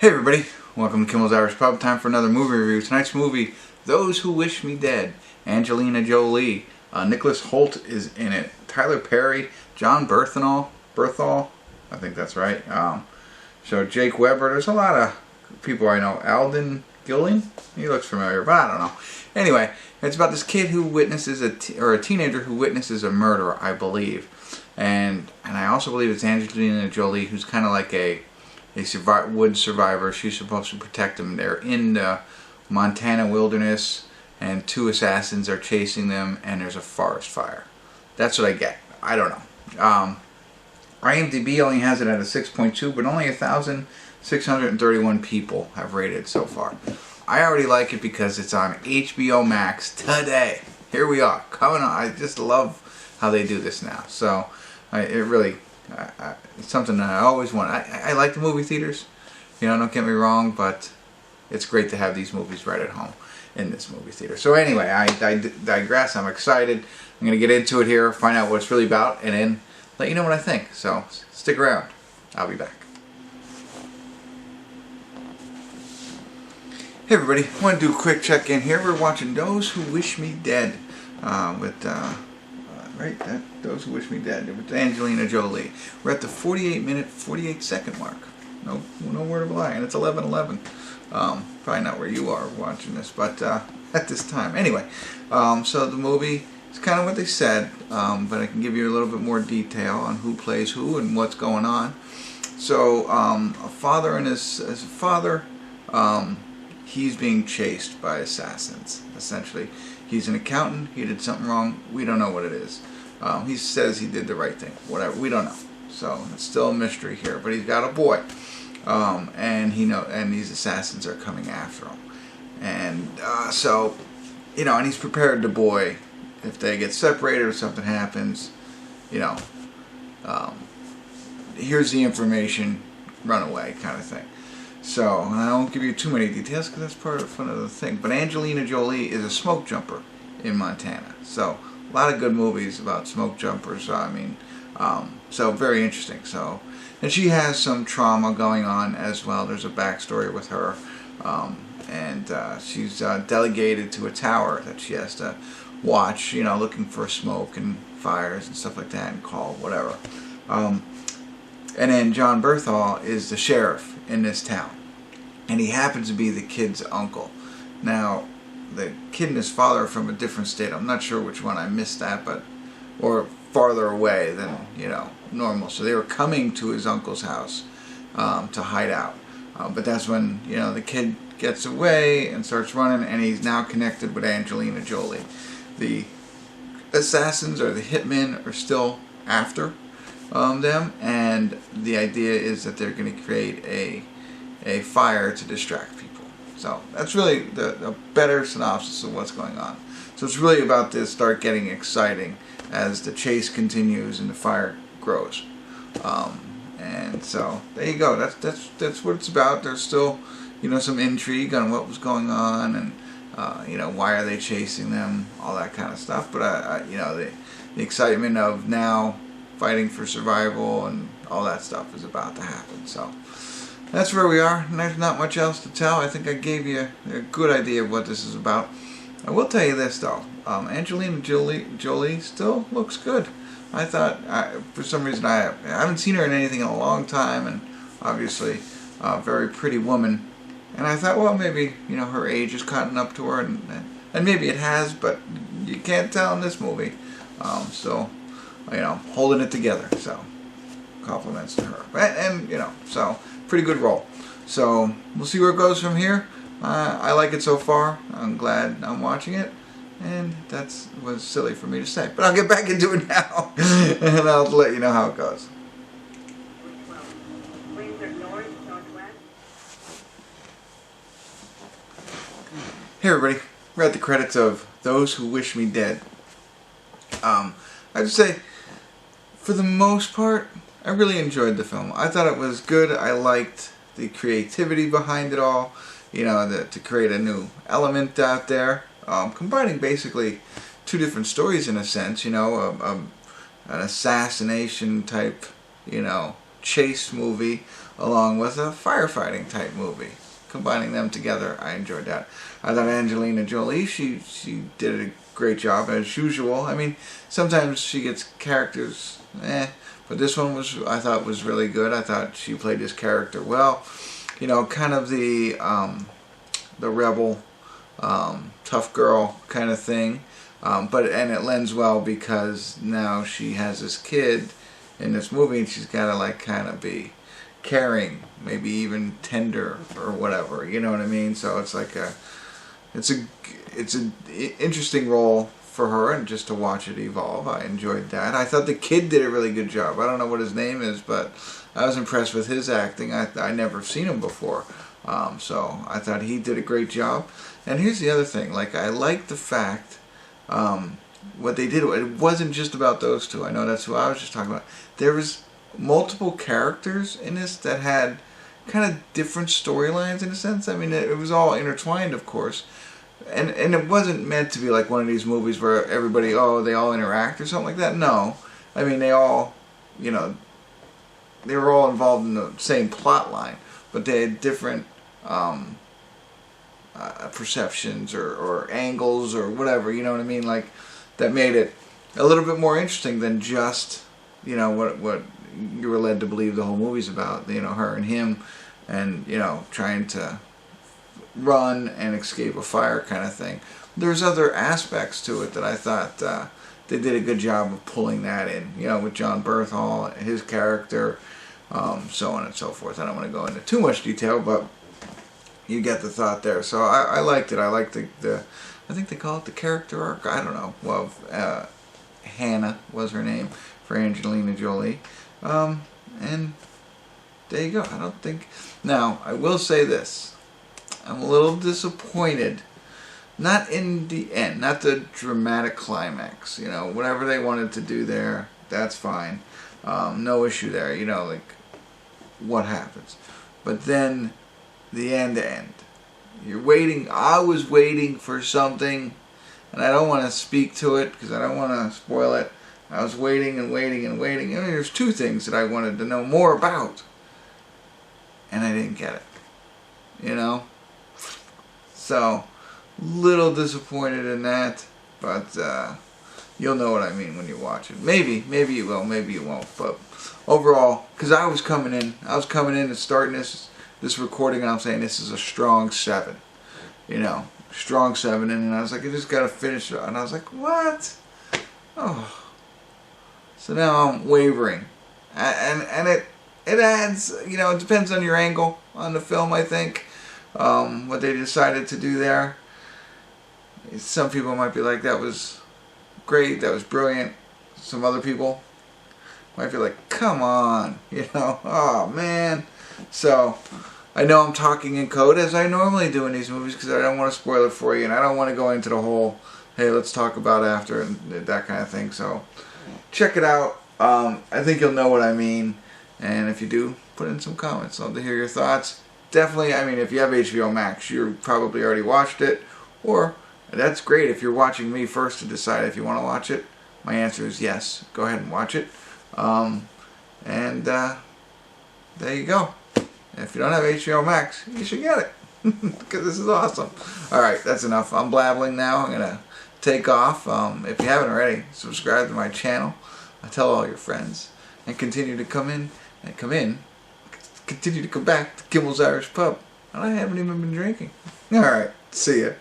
Hey everybody, welcome to Kimmel's Irish Pub. Time for another movie review. Tonight's movie, Those Who Wish Me Dead. Angelina Jolie. Nicholas Hoult is in it. Tyler Perry, John Berthal, I think that's right. So Jake Weber. There's a lot of people I know. Alden Gilling? He looks familiar, but I don't know. Anyway, it's about this kid who witnesses a teenager who witnesses a murder, I believe. And I also believe it's Angelina Jolie, who's kind of like a wood survivor. She's supposed to protect them. They're in the Montana wilderness, and two assassins are chasing them, and there's a forest fire. That's what I get. I don't know. IMDb only has it at a 6.2, but only 1,631 people have rated it so far. I already like it because it's on HBO Max today. Here we are, coming on. I just love how they do this now. So it's something that I always want. I like the movie theaters, don't get me wrong, but it's great to have these movies right at home in this movie theater. So anyway, I digress. I'm excited. I'm going to get into it here, find out what it's really about, and then let you know what I think. So stick around. I'll be back. Hey everybody, I want to do a quick check-in here. We're watching Those Who Wish Me Dead Those Who Wish Me Dead with Angelina Jolie. We're at the 48-minute, 48-second mark. No word of a lie, and it's 11:11. Probably not where you are watching this, but at this time. Anyway, so the movie is kind of what they said, but I can give you a little bit more detail on who plays who and what's going on. So a father and his father, he's being chased by assassins, essentially. He's an accountant. He did something wrong. We don't know what it is. He says he did the right thing. Whatever. We don't know. So it's still a mystery here. But he's got a boy, and these assassins are coming after him. And and he's prepared the boy if they get separated or something happens. Here's the information. Run away, kind of thing. So, and I won't give you too many details because that's part of the fun of the thing. But Angelina Jolie is a smoke jumper in Montana. So, a lot of good movies about smoke jumpers. So very interesting. So, and she has some trauma going on as well. There's a backstory with her. She's delegated to a tower that she has to watch, looking for smoke and fires and stuff like that and call, whatever. And then John Berthal is the sheriff in this town, and he happens to be the kid's uncle. Now, the kid and his father are from a different state. I'm not sure which one. I missed that, or farther away than normal. So they were coming to his uncle's house to hide out. But that's when the kid gets away and starts running, and he's now connected with Angelina Jolie. The assassins or the hitmen are still after them, and the idea is that they're going to create a fire to distract people. So that's really a better synopsis of what's going on. So it's really about to start getting exciting as the chase continues and the fire grows. And so there you go. That's what it's about. There's still some intrigue on what was going on and why are they chasing them, all that kind of stuff. But the excitement of now fighting for survival and all that stuff is about to happen. So that's where we are, and there's not much else to tell. I think I gave you a good idea of what this is about. I will tell you this though, Angelina Jolie still looks good. I thought, for some reason, I haven't seen her in anything in a long time, and obviously a very pretty woman. And I thought, well, maybe her age has caught up to her, and maybe it has, but you can't tell in this movie. Still, holding it together. So compliments to her, and so pretty good role. So we'll see where it goes from here. I like it so far. I'm glad I'm watching it, and that was silly for me to say, but I'll get back into it now, and I'll let you know how it goes. Hey everybody, we're at the credits of Those Who Wish Me Dead. I would say, for the most part, I really enjoyed the film. I thought it was good. I liked the creativity behind it all, to create a new element out there, combining basically two different stories in a sense, an assassination type, chase movie along with a firefighting type movie. Combining them together, I enjoyed that. I thought Angelina Jolie, she did a great job as usual. I mean, sometimes she gets characters, but this one I thought was really good. I thought she played this character well. You know, kind of the rebel, tough girl kind of thing. And it lends well because now she has this kid in this movie, and she's got to like kind of be caring, maybe even tender or whatever. You know what I mean? So it's like it's an interesting role for her, and just to watch it evolve, I enjoyed that. I thought the kid did a really good job. I don't know what his name is, but I was impressed with his acting. I never seen him before, so I thought he did a great job. And here's the other thing: like, I like the fact what they did. It wasn't just about those two. I know that's who I was just talking about. There was multiple characters in this that had kind of different storylines in a sense. I mean, it was all intertwined, of course. And it wasn't meant to be like one of these movies where everybody, they all interact or something like that. No. I mean, they all, you know, they were all involved in the same plot line, but they had different perceptions or angles or whatever, you know what I mean? Like, that made it a little bit more interesting than just, you know, what you were led to believe the whole movie's about. You know, her and him, and, you know, trying to run and escape a fire kind of thing. There's other aspects to it that I thought they did a good job of pulling that in, you know, with Jon Bernthal, his character, so on and so forth. I don't want to go into too much detail, but you get the thought there. So I liked it. I liked the I think they call it the character arc. I don't know. Well, Hannah was her name for Angelina Jolie. And there you go. I don't think... Now, I will say this. I'm a little disappointed. Not in the end. Not the dramatic climax. You know, whatever they wanted to do there, that's fine. No issue there. You know, like, what happens. But then, the end. You're waiting. I was waiting for something, and I don't want to speak to it because I don't want to spoil it. I was waiting and waiting and waiting. I mean, there's two things that I wanted to know more about, and I didn't get it. You know? So, little disappointed in that, but you'll know what I mean when you watch it. Maybe you will, maybe you won't. But overall, because I was coming in and starting this recording, and I'm saying this is a strong 7. You know, strong 7, and I was like, I just gotta finish it. And I was like, what? Oh. So now I'm wavering, and it adds, you know, it depends on your angle on the film, I think, what they decided to do there. Some people might be like, that was great, that was brilliant. Some other people might be like, come on, you know, oh man. So I know I'm talking in code as I normally do in these movies because I don't want to spoil it for you, and I don't want to go into the whole, hey, let's talk about after and that kind of thing. So check it out. I think you'll know what I mean, and if you do, put in some comments. Love to hear your thoughts. Definitely, I mean, if you have HBO Max, you've probably already watched it, or that's great if you're watching me first to decide if you want to watch it. My answer is yes. Go ahead and watch it. There you go. If you don't have HBO Max, you should get it, because this is awesome. Alright, that's enough. I'm blabbling now. I'm going to take off. If you haven't already, subscribe to my channel. Tell all your friends. And continue to continue to come back to Kimmel's Irish Pub. And I haven't even been drinking. Alright, see ya.